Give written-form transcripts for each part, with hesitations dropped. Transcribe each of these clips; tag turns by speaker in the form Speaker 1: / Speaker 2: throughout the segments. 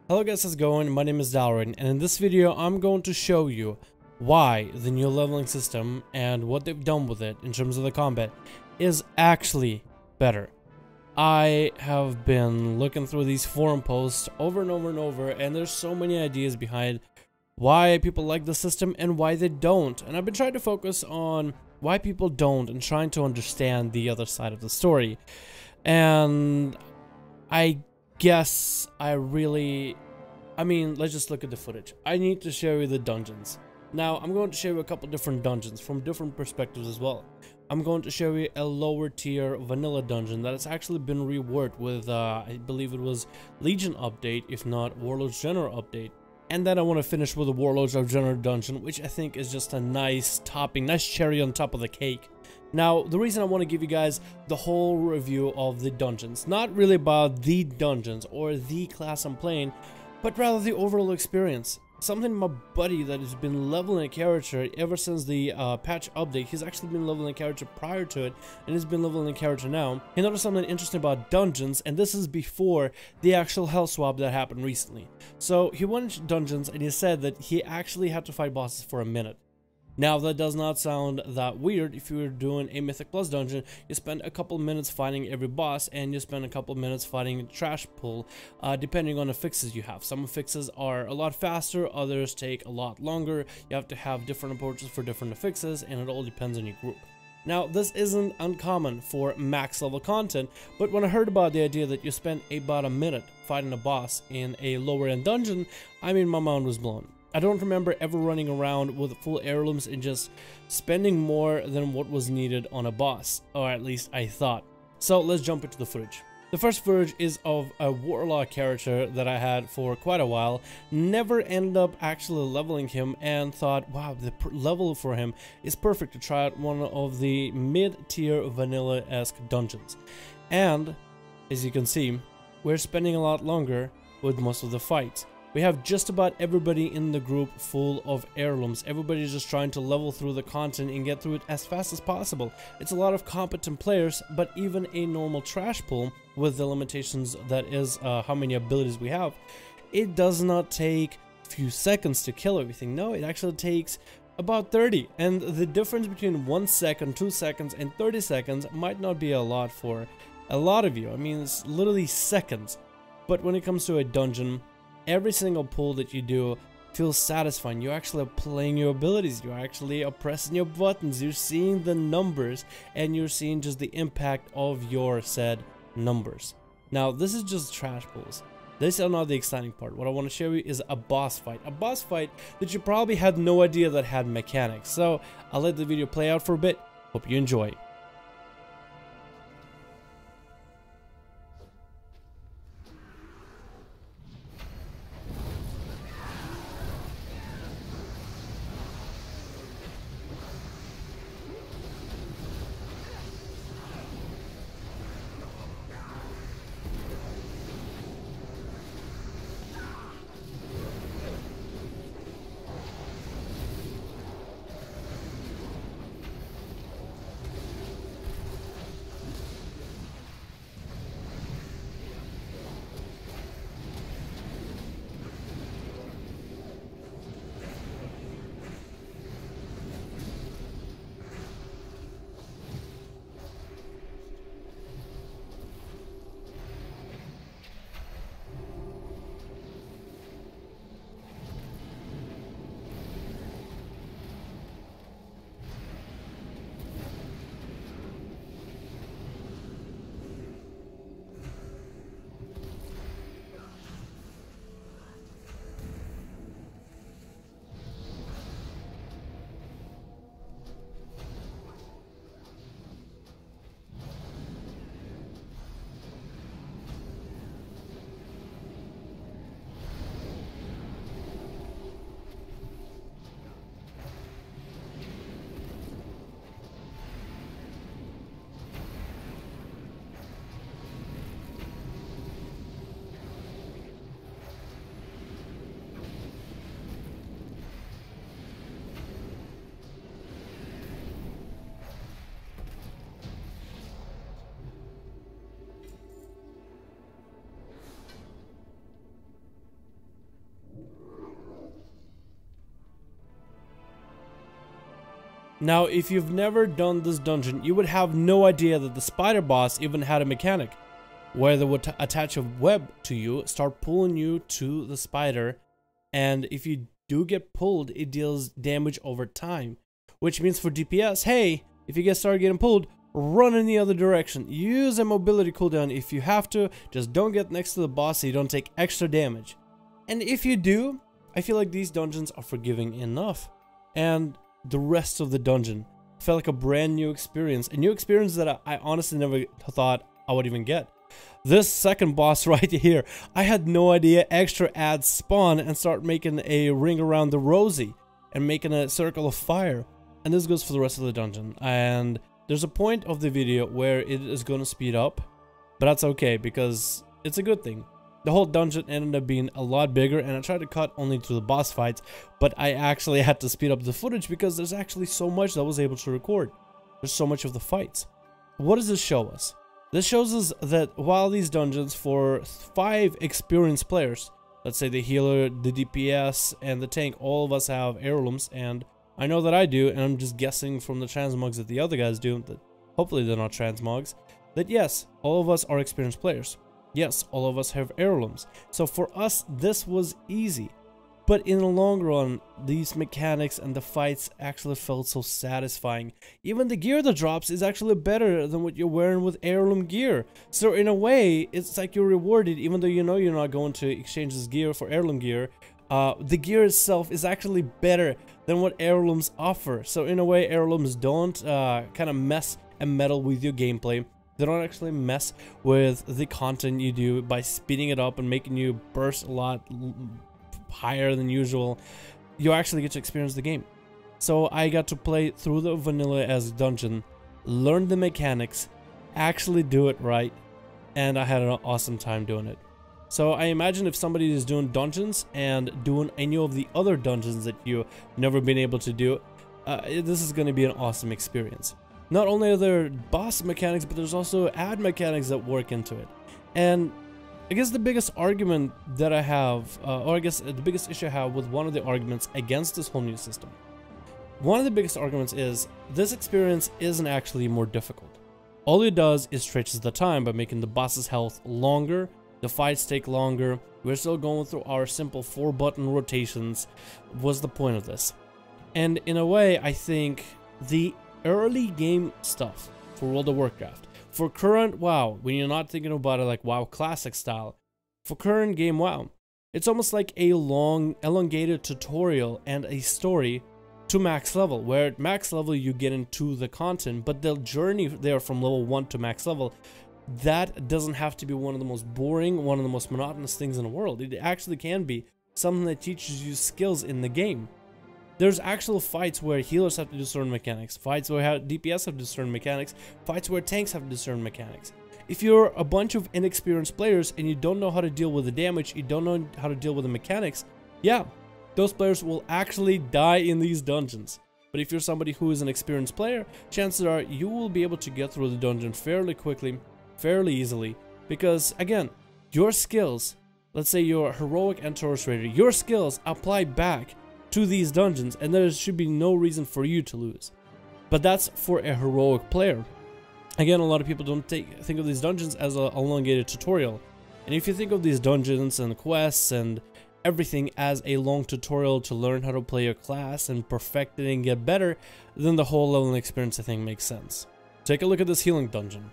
Speaker 1: Hello guys, how's it going? My name is Dalrin, and in this video I'm going to show you why the new leveling system and what they've done with it in terms of the combat is actually better. I have been looking through these forum posts over and over and over, and there's so many ideas behind why people like the system and why they don't, and I've been trying to focus on why people don't and trying to understand the other side of the story. And I guess let's just look at the footage. I need to show you the dungeons. Now, I'm going to show you a couple different dungeons from different perspectives as well. I'm going to show you a lower tier vanilla dungeon that has actually been reworked with, I believe it was Legion update, if not Warlords General update. And then I want to finish with the Warlords of General dungeon, which I think is just a nice topping, nice cherry on top of the cake. Now, the reason I want to give you guys the whole review of the dungeons, not really about the dungeons or the class I'm playing, but rather the overall experience. Something my buddy that has been leveling a character ever since the patch update. He's actually been leveling a character prior to it, and he's been leveling a character now. He noticed something interesting about dungeons, and this is before the actual hell swap that happened recently. So he went into dungeons, and he said that he actually had to fight bosses for a minute. Now, that does not sound that weird. If you're doing a Mythic Plus dungeon, you spend a couple minutes fighting every boss, and you spend a couple minutes fighting a trash pool, depending on the fixes you have. Some fixes are a lot faster, others take a lot longer. You have to have different approaches for different fixes, and it all depends on your group. Now, this isn't uncommon for max level content, but when I heard about the idea that you spend about a minute fighting a boss in a lower end dungeon, I mean, my mind was blown. I don't remember ever running around with full heirlooms and just spending more than what was needed on a boss, or at least I thought. So let's jump into the footage. The first footage is of a Warlock character that I had for quite a while, never ended up actually leveling him, and thought, wow, the level for him is perfect to try out one of the mid-tier vanilla-esque dungeons. And, as you can see, we're spending a lot longer with most of the fights. We have just about everybody in the group full of heirlooms. Everybody's just trying to level through the content and get through it as fast as possible. It's a lot of competent players, but even a normal trash pool with the limitations that is how many abilities we have, it does not take a few seconds to kill everything. No, it actually takes about 30. And the difference between 1 second, 2 seconds, and 30 seconds might not be a lot for a lot of you. I mean, it's literally seconds. But when it comes to a dungeon, every single pull that you do feels satisfying. You're actually playing your abilities. You're actually pressing your buttons. You're seeing the numbers, and you're seeing just the impact of your said numbers. Now, this is just trash pulls. This is not the exciting part. What I want to show you is a boss fight. A boss fight that you probably had no idea that had mechanics. So, I'll let the video play out for a bit. Hope you enjoy. Now, if you've never done this dungeon, you would have no idea that the spider boss even had a mechanic where they would attach a web to you, start pulling you to the spider, and if you do get pulled, it deals damage over time, which means for DPS, hey, if you start getting pulled, run in the other direction. Use a mobility cooldown if you have to, just don't get next to the boss so you don't take extra damage. And if you do, I feel like these dungeons are forgiving enough, and the rest of the dungeon felt like a brand new experience, a new experience that I honestly never thought I would even get. This second boss right here, I had no idea extra adds spawn and start making a ring around the Rosie and making a circle of fire. And this goes for the rest of the dungeon. And there's a point of the video where it is going to speed up, but that's okay because it's a good thing. The whole dungeon ended up being a lot bigger, and I tried to cut only to the boss fights, but I actually had to speed up the footage because there's actually so much that I was able to record. There's so much of the fights. What does this show us? This shows us that while these dungeons for 5 experienced players, let's say the healer, the DPS, and the tank, all of us have heirlooms, and I know that I do, and I'm just guessing from the transmogs that the other guys do, that hopefully they're not transmogs, that yes, all of us are experienced players. Yes, all of us have heirlooms. So for us, this was easy. But in the long run, these mechanics and the fights actually felt so satisfying. Even the gear that drops is actually better than what you're wearing with heirloom gear. So in a way, it's like you're rewarded, even though you know you're not going to exchange this gear for heirloom gear. The gear itself is actually better than what heirlooms offer. So in a way, heirlooms don't kind of mess and meddle with your gameplay. They don't actually mess with the content you do by speeding it up and making you burst a lot higher than usual. You actually get to experience the game. So I got to play through the vanilla as dungeon, learn the mechanics, actually do it right, and I had an awesome time doing it. So I imagine if somebody is doing dungeons and doing any of the other dungeons that you've never been able to do, this is going to be an awesome experience. Not only are there boss mechanics, but there's also add mechanics that work into it. And I guess the biggest argument that I have, or I guess the biggest issue I have with one of the arguments against this whole new system, one of the biggest arguments is this experience isn't actually more difficult. All it does is stretches the time by making the boss's health longer, the fights take longer, we're still going through our simple 4-button rotations. What's the point of this? And in a way, I think the early game stuff for World of Warcraft, for current WoW, when you're not thinking about it like WoW Classic style, for current game WoW, it's almost like a long, elongated tutorial and a story to max level, where at max level you get into the content, but the journey there from level 1 to max level, that doesn't have to be one of the most boring, one of the most monotonous things in the world. It actually can be something that teaches you skills in the game. There's actual fights where healers have to do certain mechanics, fights where DPS have to do certain mechanics, fights where tanks have to do certain mechanics. If you're a bunch of inexperienced players and you don't know how to deal with the damage, you don't know how to deal with the mechanics, yeah, those players will actually die in these dungeons. But if you're somebody who is an experienced player, chances are you will be able to get through the dungeon fairly quickly, fairly easily, because again, your skills, let's say you're a heroic and Taurus Raider, your skills apply back to these dungeons, and there should be no reason for you to lose. But that's for a heroic player. Again, a lot of people don't think of these dungeons as an elongated tutorial. And if you think of these dungeons and quests and everything as a long tutorial to learn how to play your class and perfect it and get better, then the whole leveling experience, I think, makes sense. Take a look at this healing dungeon.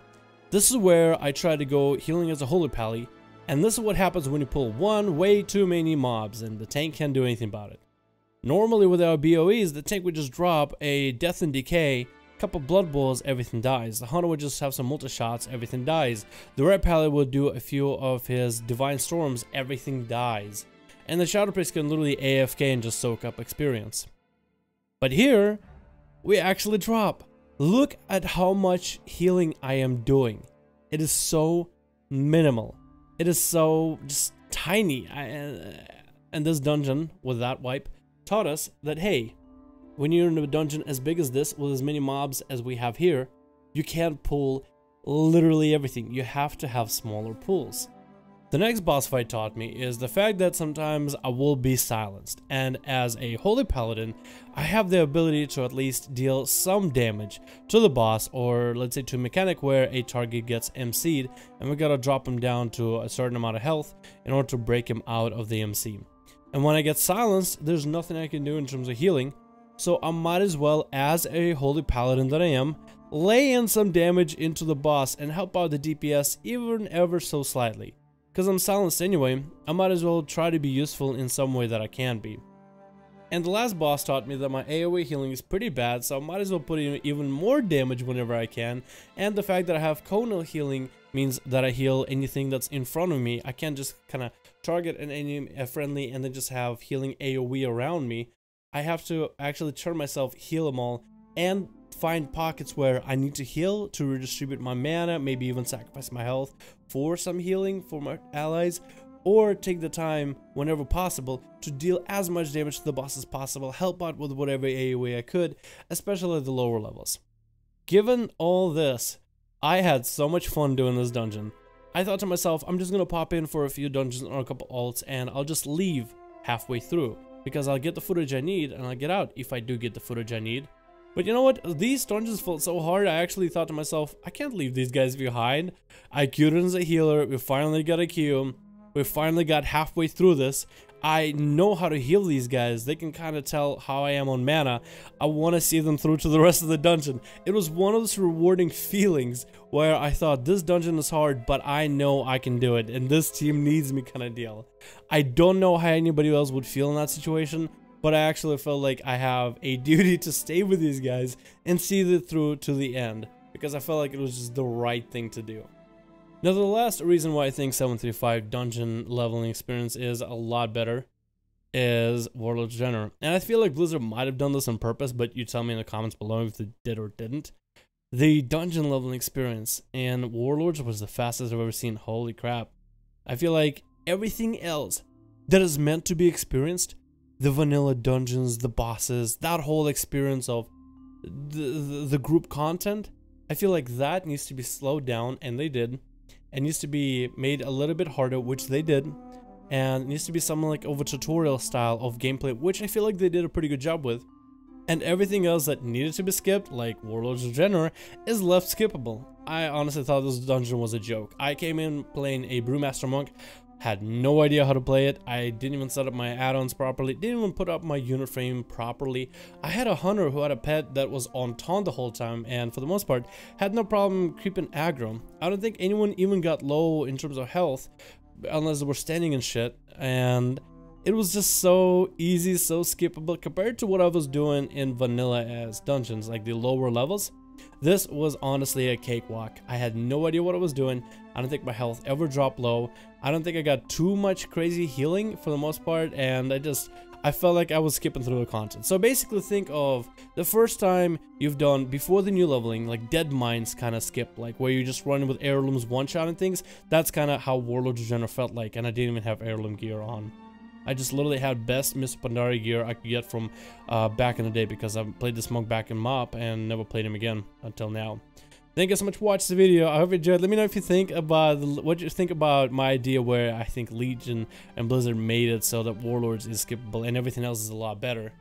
Speaker 1: This is where I try to go healing as a holy pally, and this is what happens when you pull way too many mobs and the tank can't do anything about it. Normally with our BOEs, the tank would just drop a death and decay, couple blood bowls, everything dies. The hunter would just have some multi-shots, everything dies. The red pally would do a few of his divine storms, everything dies. And the shadow priest can literally AFK and just soak up experience. But here, we actually drop. Look at how much healing I am doing. It is so minimal. It is so just tiny. And this dungeon with that wipe taught us that, hey, when you're in a dungeon as big as this, with as many mobs as we have here, you can't pull literally everything. You have to have smaller pulls. The next boss fight taught me is the fact that sometimes I will be silenced, and as a holy paladin, I have the ability to at least deal some damage to the boss, or let's say to a mechanic where a target gets MC'd and we gotta drop him down to a certain amount of health in order to break him out of the MC. And when I get silenced, there's nothing I can do in terms of healing, so I might as well, as a holy paladin that I am, lay in some damage into the boss and help out the DPS even ever so slightly. Because I'm silenced anyway, I might as well try to be useful in some way that I can be. And the last boss taught me that my AoE healing is pretty bad, so I might as well put in even more damage whenever I can. And the fact that I have conal healing means that I heal anything that's in front of me. I can't just kind of target an enemy friendly and then just have healing AoE around me. I have to actually turn myself, heal them all, and find pockets where I need to heal to redistribute my mana, maybe even sacrifice my health for some healing for my allies, or take the time whenever possible to deal as much damage to the boss as possible, help out with whatever AoE I could, especially at the lower levels. Given all this, I had so much fun doing this dungeon. I thought to myself, I'm just gonna pop in for a few dungeons or a couple alts and I'll just leave halfway through, because I'll get the footage I need and I'll get out if I do get the footage I need. But you know what? These dungeons felt so hard, I actually thought to myself, I can't leave these guys behind. I queued in as a healer, we finally got a queue, we finally got halfway through this. I know how to heal these guys, they can kind of tell how I am on mana. I want to see them through to the rest of the dungeon. It was one of those rewarding feelings where I thought, this dungeon is hard, but I know I can do it, and this team needs me kind of deal. I don't know how anybody else would feel in that situation, but I actually felt like I have a duty to stay with these guys and see it through to the end, because I felt like it was just the right thing to do. Now, the last reason why I think 735 dungeon leveling experience is a lot better is Warlord's General. And I feel like Blizzard might have done this on purpose, but you tell me in the comments below if they did or didn't. The dungeon leveling experience in Warlords was the fastest I've ever seen. Holy crap. I feel like everything else that is meant to be experienced, the vanilla dungeons, the bosses, that whole experience of the group content, I feel like that needs to be slowed down, and they did. It needs to be made a little bit harder, which they did, and it needs to be something like of a tutorial style of gameplay, which I feel like they did a pretty good job with. And everything else that needed to be skipped, like Warlords of General, is left skippable. I honestly thought this dungeon was a joke. I came in playing a Brewmaster Monk, had no idea how to play it. I didn't even set up my add-ons properly, didn't even put up my unit frame properly. I had a hunter who had a pet that was on taunt the whole time, and for the most part had no problem creeping aggro. I don't think anyone even got low in terms of health unless they were standing and shit, and it was just so easy, so skippable compared to what I was doing in vanilla as dungeons, like the lower levels. This was honestly a cakewalk. I had no idea what I was doing. I don't think my health ever dropped low. I don't think I got too much crazy healing for the most part, and I felt like I was skipping through the content. So basically think of the first time you've done before the new leveling, like Dead Mines kind of skip, like where you just run with heirlooms one-shot and things. That's kind of how Warlords of General felt like, and I didn't even have heirloom gear on. I just literally had best Mr. Pandari gear I could get from back in the day, because I played this monk back in MoP and never played him again until now. Thank you so much for watching the video. I hope you enjoyed. Let me know if you think about what you think about my idea where I think Legion and Blizzard made it so that Warlords is skippable and everything else is a lot better.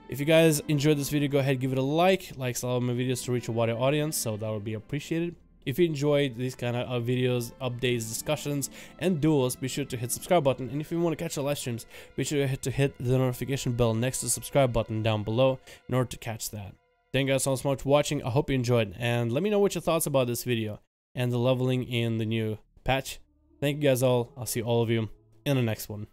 Speaker 1: If you guys enjoyed this video, go ahead, give it a like. Likes all of my videos to reach a wider audience, so that would be appreciated. If you enjoyed these kind of videos, updates, discussions, and duels, be sure to hit the subscribe button. And if you want to catch the live streams, be sure to hit the notification bell next to the subscribe button down below in order to catch that. Thank you guys so much for watching. I hope you enjoyed, and let me know what your thoughts about this video and the leveling in the new patch. Thank you guys all. I'll see all of you in the next one.